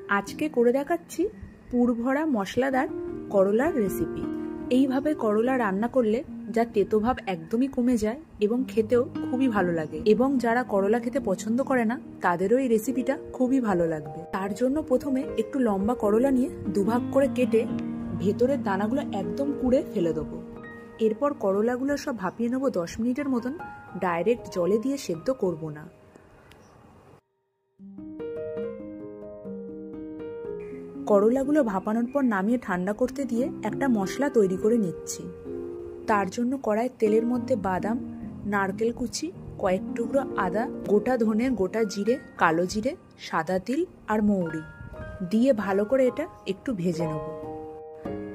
আজকে করে দেখাচ্ছি পুর ভরা মশলাদার করলার রেসিপি। এইভাবে করলা রান্না করলে যা তেতো ভাব একদমই কমে যায় এবং খেতেও খুবই ভালো লাগে, এবং যারা করলা খেতে পছন্দ করে না তাদেরও এই রেসিপিটা খুবই ভালো লাগবে। তার জন্য প্রথমে একটু লম্বা করলা নিয়ে দুভাগ করে কেটে ভেতরের দানাগুলো একদম কুড়ে ফেলে দেবো। এরপর করলাগুলো সব ভাপিয়ে নেবো 10 মিনিটের মতন। ডাইরেক্ট জলে দিয়ে সেদ্ধ করব না। করলাগুলো ভাপানোর পর নামিয়ে ঠান্ডা করতে দিয়ে একটা মশলা তৈরি করে নিচ্ছি। তার জন্য কড়াই তেলের মধ্যে বাদাম, নারকেল কুচি, কয়েক টুকরো আদা, গোটা ধনে, গোটা জিরে, কালো জিরে, সাদা তিল আর মৌরি দিয়ে ভালো করে এটা একটু ভেজে নেব।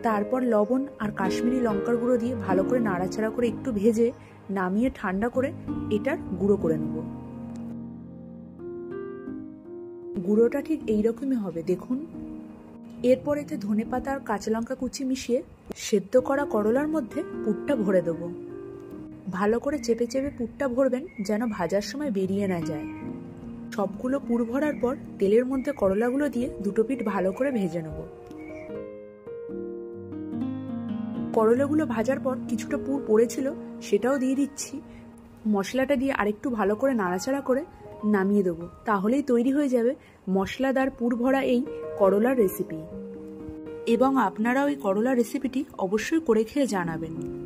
তারপর লবণ আর কাশ্মীরি লঙ্কার গুঁড়ো দিয়ে ভালো করে নাড়াচাড়া করে একটু ভেজে নামিয়ে ঠান্ডা করে এটার গুঁড়ো করে নেব। গুঁড়োটা ঠিক এইরকমই হবে, দেখুন। এরপর এতে ধনেপাতা আর কাঁচা লঙ্কা কুচি মিশিয়ে সেদ্ধ করা করলার মধ্যে পুরটা ভরে দেবো। ভালো করে চেপে চেপে পুরটা ভরবেন যেন ভাজার সময় বেরিয়ে না যায়। সবগুলো পুর ভরার পর তেলের মধ্যে করলাগুলো দিয়ে দুটো পিঠ ভালো করে ভেজে নেব। করলাগুলো ভাজার পর কিছুটা পুর পড়েছিল, সেটাও দিয়ে দিচ্ছি। মশলাটা দিয়ে আরেকটু ভালো করে নাড়াচাড়া করে নামিয়ে দেবো। তাহলেই তৈরি হয়ে যাবে মশলাদার পুর ভরা এই করলার রেসিপি। এবং আপনারাও এই করলার রেসিপিটি অবশ্যই করে খেয়ে জানাবেন।